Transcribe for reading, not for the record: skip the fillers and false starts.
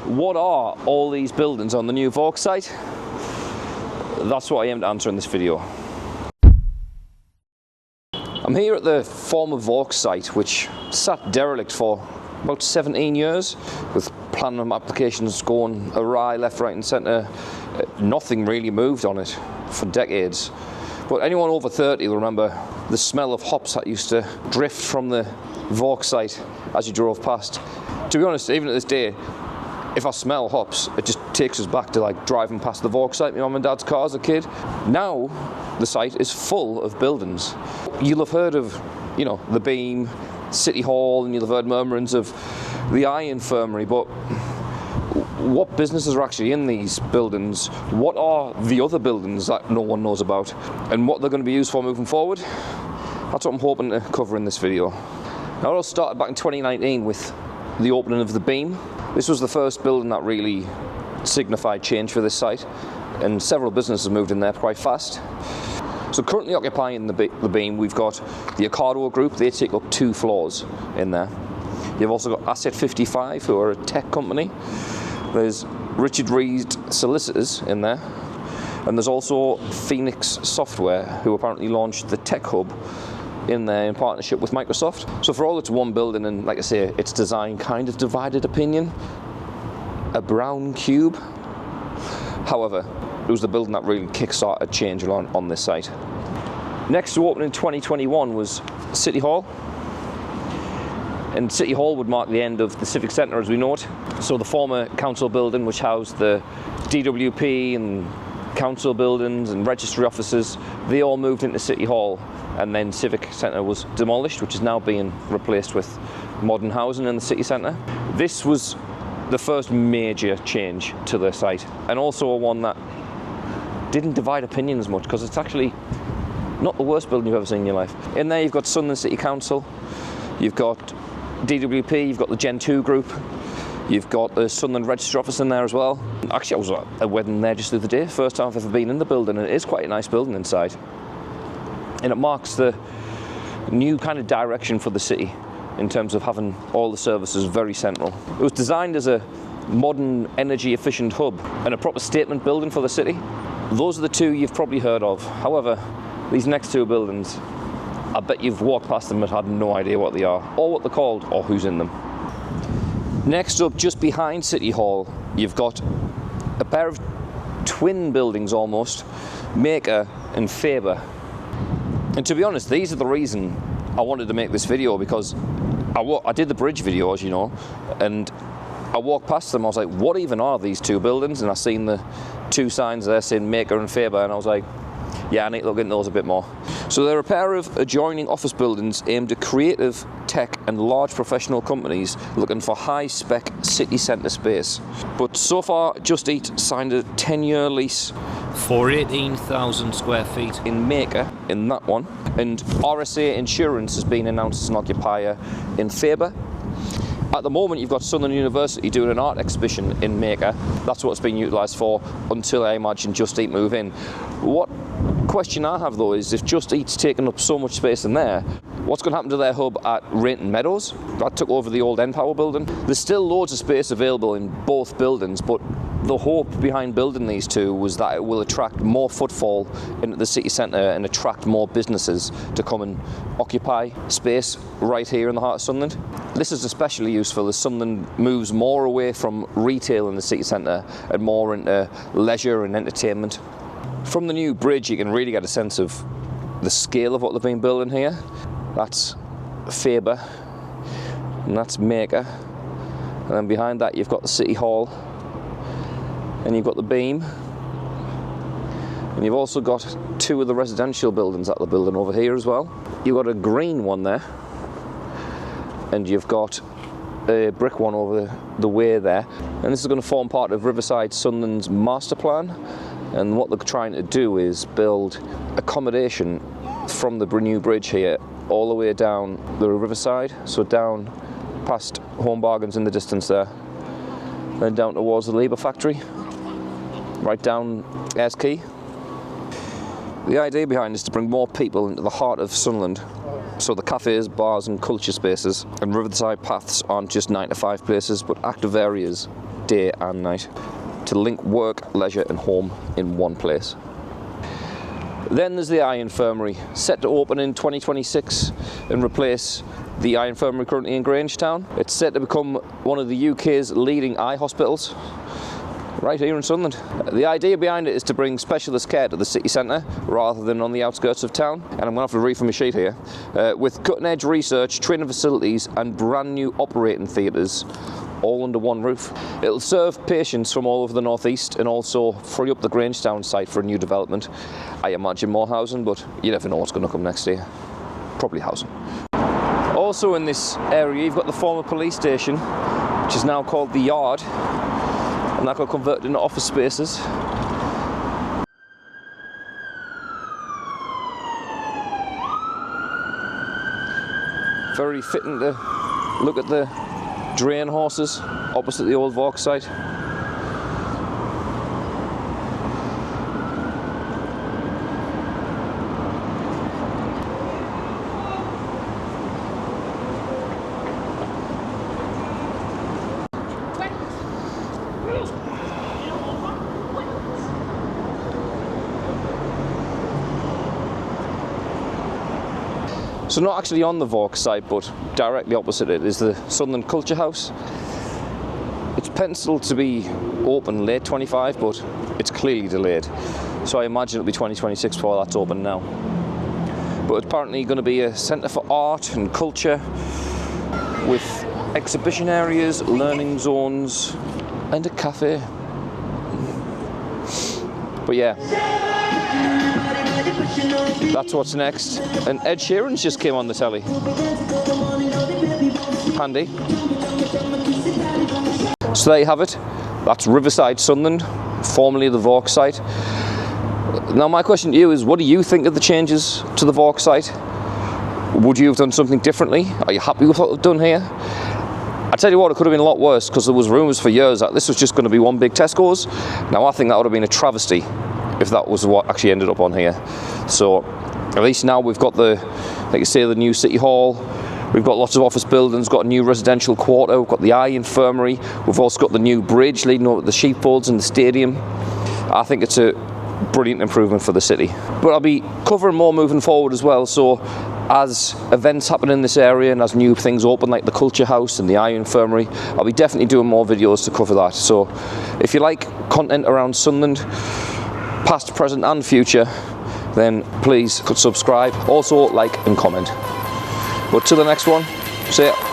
What are all these buildings on the new Vaux site? That's what I aim to answer in this video. I'm here at the former Vaux site, which sat derelict for about 17 years, with planning applications going awry left, right and centre. Nothing really moved on it for decades. But anyone over 30 will remember the smell of hops that used to drift from the Vaux site as you drove past. To be honest, even at this day, if I smell hops, it just takes us back to like driving past the Vaux site, my mum and dad's car as a kid. Now, the site is full of buildings. You'll have heard of, you know, the Beam, City Hall, and you'll have heard murmurings of the Eye Infirmary, but what businesses are actually in these buildings? What are the other buildings that no one knows about? And what they're going to be used for moving forward? That's what I'm hoping to cover in this video. Now, it all started back in 2019 with the opening of the Beam. This was the first building that really signified change for this site, and several businesses moved in there quite fast. So currently occupying the Beam, we've got the Ocado Group. They take up 2 floors in there. You've also got Asset 55, who are a tech company. There's Richard Reed Solicitors in there. And there's also Phoenix Software, who apparently launched the Tech Hub in there in partnership with Microsoft. So for all it's one building, and like I say, its design kind of divided opinion, a brown cube. However, it was the building that really kick-started change on this site. Next to open in 2021 was City Hall. And City Hall would mark the end of the Civic Centre as we know it. So the former council building, which housed the DWP and council buildings and registry offices, they all moved into City Hall, and then Civic Centre was demolished, which is now being replaced with modern housing in the city centre. This was the first major change to the site, and also one that didn't divide opinions much, because it's actually not the worst building you've ever seen in your life. In there you've got Sunderland City Council, you've got DWP, you've got the Gen 2 group, you've got the Sunderland Registry Office in there as well. Actually, I was at a wedding there just the other day, first time I've ever been in the building, and it is quite a nice building inside. And it marks the new kind of direction for the city in terms of having all the services very central. It was designed as a modern, energy efficient hub and a proper statement building for the city. Those are the 2 you've probably heard of. However, these next 2 buildings, I bet you've walked past them but had no idea what they are, or what they're called, or who's in them. Next up, just behind City Hall, you've got a pair of twin buildings almost, Maker and Faber. And to be honest, these are the reason I wanted to make this video, because I did the bridge video, as you know, and I walked past them, I was like, what even are these 2 buildings? And I seen the 2 signs there saying Maker and Faber, and I was like, yeah, I need to look into those a bit more. So they're a pair of adjoining office buildings aimed at creative, tech and large professional companies looking for high-spec city centre space. But so far, Just Eat signed a 10-year lease for 18,000 square feet in Maker, in that one, and RSA Insurance has been announced as an occupier in Faber. At the moment, you've got Sunderland University doing an art exhibition in Maker. That's what it's being utilised for until, I imagine, Just Eat move in. What question I have though is, if Just Eat's taking up so much space in there, what's going to happen to their hub at Rainton Meadows? That took over the old N-Power building. There's still loads of space available in both buildings, but the hope behind building these 2 was that it will attract more footfall into the city centre and attract more businesses to come and occupy space right here in the heart of Sunderland. This is especially useful as Sunderland moves more away from retail in the city centre and more into leisure and entertainment. From the new bridge, you can really get a sense of the scale of what they've been building here. That's Faber, and that's Maker. And then behind that, you've got the City Hall, and you've got the Beam. And you've also got 2 of the residential buildings that they're building over here as well. You've got a green one there, and you've got a brick one over the way there. And this is going to form part of Riverside Sunderland's master plan. And what they're trying to do is build accommodation from the new bridge here all the way down the Riverside, so down past Home Bargains in the distance there, then down towards the Labour factory, right down Ayers Quay. The idea behind this is to bring more people into the heart of Sunderland, so the cafes, bars and culture spaces and Riverside paths aren't just 9 to 5 places but active areas day and night to link work, leisure and home in one place. Then there's the Eye Infirmary, set to open in 2026 and replace the Eye Infirmary currently in Grangetown. It's set to become one of the UK's leading eye hospitals, right here in Sunderland. The idea behind it is to bring specialist care to the city centre rather than on the outskirts of town. And I'm going to have to read from a sheet here. With cutting edge research, training facilities and brand new operating theatres all under one roof. It'll serve patients from all over the northeast and also free up the Grangetown site for a new development. I imagine more housing, but you never know what's going to come next year. Probably housing. Also in this area you've got the former police station, which is now called the Yard, and that got converted into office spaces. Very fitting to look at the drain horses opposite the old Vaux site. So not actually on the Vaux site, but directly opposite it is the Sunderland Culture House. It's penciled to be open late 25, but it's clearly delayed. So I imagine it'll be 2026 before that's open now. But it's apparently going to be a centre for art and culture with exhibition areas, learning zones and a cafe. But yeah, that's what's next. And Ed Sheeran's just came on the telly. Handy. So there you have it. That's Riverside Sunderland, formerly the Vaux site. Now my question to you is, what do you think of the changes to the Vaux site? Would you have done something differently? Are you happy with what they've done here? I tell you what, it could have been a lot worse, because there was rumours for years that this was just going to be one big Tesco's. Now I think that would have been a travesty if that was what actually ended up on here. So at least now we've got the, like you say, the new City Hall. We've got lots of office buildings, got a new residential quarter, we've got the Eye Infirmary, we've also got the new bridge leading over the sheepfolds and the stadium. I think it's a brilliant improvement for the city. But I'll be covering more moving forward as well, so as events happen in this area and as new things open like the Culture House and the Eye Infirmary, I'll be definitely doing more videos to cover that. So if you like content around Sunderland, past, present and future, then please subscribe, also like and comment. But till the next one, see ya.